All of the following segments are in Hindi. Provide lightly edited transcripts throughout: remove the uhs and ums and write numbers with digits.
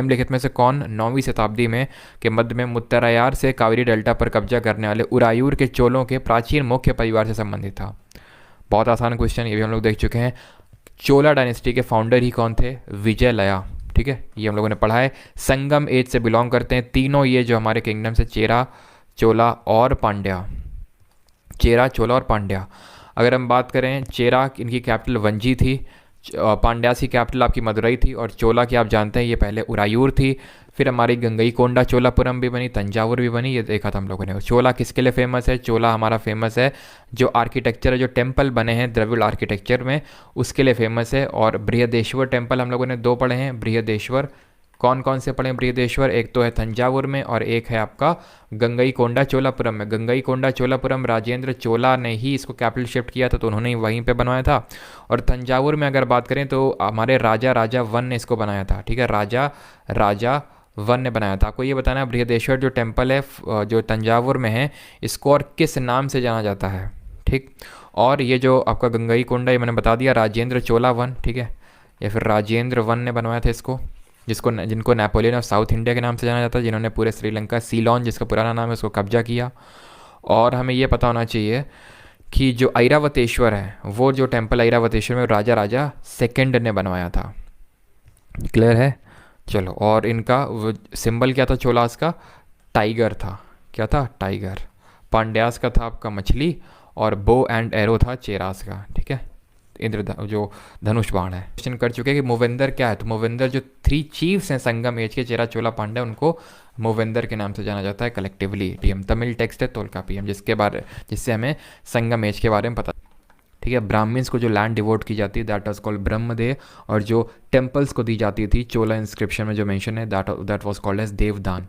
निम्नलिखित में से कौन 9वीं शताब्दी में के मध्य में मुत्तरायार से कावेरी डेल्टा पर कब्जा करने वाले उरायूर के चोलों के प्राचीन मुख्य परिवार से संबंधित था? बहुत आसान क्वेश्चन, ये भी हम लोग देख चुके हैं। चोला डायनेस्टी के फाउंडर ही कौन थे? विजयलया। ठीक है, ये हम लोगों ने पढ़ा है। संगम एज से बिलोंग करते हैं तीनों ये जो हमारे किंगडम से, चेरा, चोला और पांड्या। चेरा, चोला और पांड्या। अगर हम बात करें, चेरा इनकी कैपिटल वंजी थी, पांड्यास की कैपिटल आपकी मदुरई थी, और चोला की आप जानते हैं ये पहले उरायूर थी। फिर हमारी गंगईकोंडा चोलापुरम भी बनी, तंजावुर भी बनी, ये देखा था हम लोगों ने। चोला किसके लिए फेमस है? चोला हमारा फेमस है जो आर्किटेक्चर है, जो टेम्पल बने हैं द्रविड़ आर्किटेक्चर में, उसके लिए फेमस है। और बृहदेश्वर टेम्पल हम लोगों ने 2 पढ़े हैं। बृहदेश्वर कौन कौन से पढ़े हैं बृहदेश्वर? एक तो है तंजावुर में और एक है आपका गंगईकोंडा चोलापुरम में। गंगईकोंडा चोलापुरम राजेंद्र चोला ने ही इसको कैपिटल शिफ्ट किया था, तो उन्होंने ही वहीं पे बनवाया था। और तंजावुर में अगर बात करें तो हमारे राजा वन ने इसको बनाया था। ठीक है, राजा वन ने बनाया था। आपको ये बताना है बृहदेश्वर जो टेम्पल है जो तंजावुर में है, इसको और किस नाम से जाना जाता है? ठीक, और ये जो आपका गंगईकोंडा, ये मैंने बता दिया, राजेंद्र चोला वन। ठीक है, या फिर राजेंद्र वन ने बनवाया था इसको, जिनको नेपोलियन ऑफ साउथ इंडिया के नाम से जाना जाता है, जिन्होंने पूरे श्रीलंका, सीलोन जिसका पुराना नाम है, उसको कब्जा किया। और हमें ये पता होना चाहिए कि जो ऐरावतेश्वर है, वो जो टेम्पल ऐरावतेश्वर में राजा सेकंड ने बनवाया था। क्लियर है? चलो, और इनका सिंबल क्या था चोलास का? टाइगर था। क्या था? टाइगर। पांड्यास का था आपका मछली, और बो एंड एरो था चेरास का। ठीक है, जो धनुष बाण है। क्वेश्चन कर चुके हैं कि मूवेंदर क्या है? तो मूवेंदर जो 3 चीफ्स हैं संगम एज के, चेरा, चोला, पांड्या, उनको मूवेंदर के नाम से जाना जाता है कलेक्टिवली। पीएम तमिल टेक्स्ट है तोलकापियम, जिससे हमें संगम एज के बारे में पता। ठीक है, ब्राह्मण्स को जो लैंड डिवोट की जाती है दैट वाज कॉल्ड ब्रह्मदेव, और जो टेम्पल्स को दी जाती थी चोला इंस्क्रिप्शन में जो मेंशन है दैट वाज कॉल्ड एज देवदान।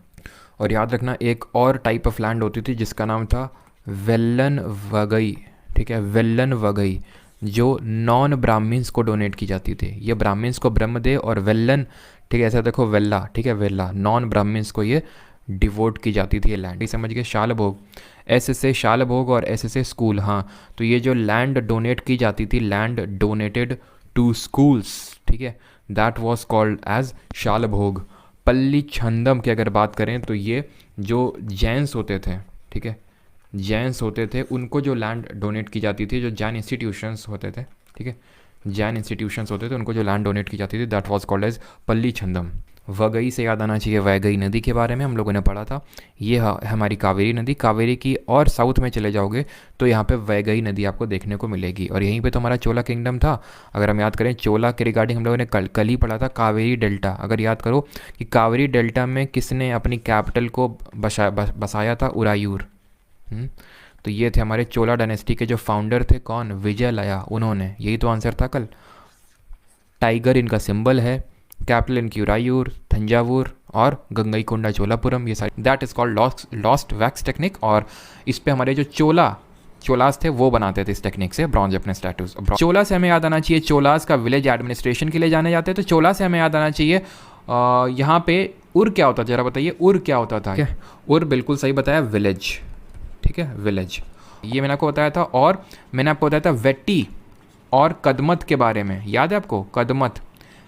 और याद रखना, एक और टाइप ऑफ लैंड होती थी जिसका नाम था वेल्लन वगई। ठीक है, वेल्लन वगई, जो नॉन ब्राह्मण्स को डोनेट की जाती थी। ये ब्राह्मण्स को ब्रह्मदेव और वेल्लन, ठीक है, ऐसा देखो वेल्ला, ठीक है, वेल्ला, नॉन ब्राह्मण्स को ये डिवोट की जाती थी ये लैंड। ये समझ गए? शालभोग, ऐसे से शालभोग और ऐसे से स्कूल। हाँ, तो ये जो लैंड डोनेट की जाती थी, लैंड डोनेटेड टू स्कूल्स, ठीक है, दैट वाज कॉल्ड एज शालभोग। पल्ली छंदम की अगर बात करें तो ये जो जैन्स होते थे, ठीक है, जैन्स होते थे, उनको जो लैंड डोनेट की जाती थी, जो जैन इंस्टीट्यूशंस होते थे, ठीक है, जैन इंस्टीट्यूशंस होते थे, उनको जो लैंड डोनेट की जाती थी दैट वाज कॉल्ड एज पल्ली छंदम। वगई से याद आना चाहिए, वैगई नदी के बारे में हम लोगों ने पढ़ा था। ये हमारी कावेरी नदी, कावेरी की और साउथ में चले जाओगे तो यहाँ पे वैगई नदी आपको देखने को मिलेगी, और यहीं पे तो हमारा चोला किंगडम था। अगर हम याद करें चोला के रिगार्डिंग हम लोगों ने कल ही पढ़ा था कावेरी डेल्टा। अगर याद करो कि कावेरी डेल्टा में किसने अपनी कैपिटल को बसाया था? उरायूर। तो ये थे हमारे चोला डायनेस्टी के जो फाउंडर थे, कौन? विजयलया, उन्होंने। यही तो आंसर था कल। टाइगर इनका सिंबल है, कैपिटल इनकी उरायूर, तंजावुर और गंगईकोंडा चोलापुरम, ये सारी that is called lost wax technique. और इस पे हमारे जो चोलास थे वो बनाते थे इस टेक्निक से ब्रॉन्ज अपने स्टैटूज। चोला से हमें याद आना चाहिए, चोलास का विलेज एडमिनिस्ट्रेशन के लिए जाने जाते हैं, तो चोला से हमें याद आना चाहिए यहाँ पे उर क्या होता था, जरा बताइए उर क्या होता था? उर बिल्कुल सही बताया, विलेज। ठीक है, विलेज, ये मैंने आपको बताया था। और मैंने आपको बताया था वेटी और कदमत के बारे में, याद है आपको? कदमत,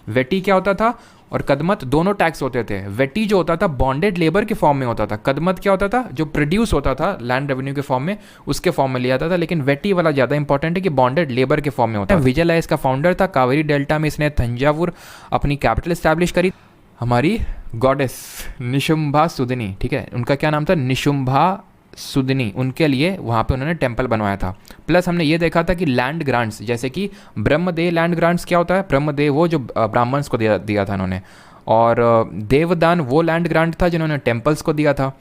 वेटी क्या होता था और कदमत, दोनों टैक्स होते थे। वेटी जो होता था बॉन्डेड लेबर के फॉर्म में होता था, कदमत क्या होता था? जो प्रोड्यूस होता था लैंड रेवेन्यू के फॉर्म में, उसके फॉर्म में लिया जाता था। लेकिन वेटी वाला ज़्यादा इंपॉर्टेंट है कि बॉन्डेड लेबर के फॉर्म में होता है। विजयलया इसका फाउंडर था। कावेरी डेल्टा में इसने तंजावुर अपनी कैपिटल स्टैब्लिश करी। हमारी गॉडेस निशुंभा सुदिनी, ठीक है, उनका क्या नाम था? निशुंभा सुदनी, उनके लिए वहाँ पे उन्होंने टेम्पल बनवाया था। प्लस हमने ये देखा था कि लैंड ग्रांट्स, जैसे कि ब्रह्मदेव लैंड ग्रांट्स क्या होता है? ब्रह्मदेव वो जो ब्राह्मण्स को दिया था उन्होंने, और देवदान वो लैंड ग्रांट था जिन्होंने टेम्पल्स को दिया था।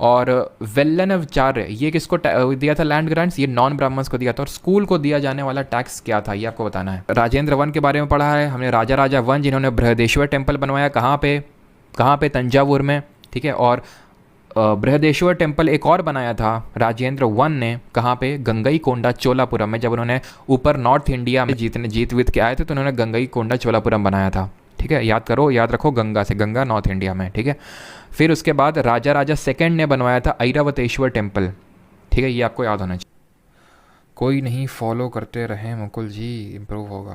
और वेल्लनचार्य ये किसको दिया था लैंड ग्रांट्स? ये नॉन ब्राह्मण्स को दिया था। और स्कूल को दिया जाने वाला टैक्स क्या था, ये आपको बताना है। राजेंद्र वन के बारे में पढ़ा है हमने, राजा वन जिन्होंने बृहदेश्वर टेम्पल बनवाया, कहाँ पे? तंजावुर में, ठीक है। और बृहदेश्वर टेम्पल एक और बनाया था राजेंद्र वन ने, कहाँ पे? गंगईकोंडा चोलापुरम में। जब उन्होंने ऊपर नॉर्थ इंडिया में जीत के आए थे तो उन्होंने गंगईकोंडा चोलापुरम बनाया था, ठीक है। याद रखो, गंगा नॉर्थ इंडिया में, ठीक है। फिर उसके बाद राजा सेकंड ने बनवाया था ऐरावतेश्वर टेम्पल, ठीक है, ये आपको याद होना चाहिए। कोई नहीं, फॉलो करते रहें मुकुल जी, इम्प्रूव होगा।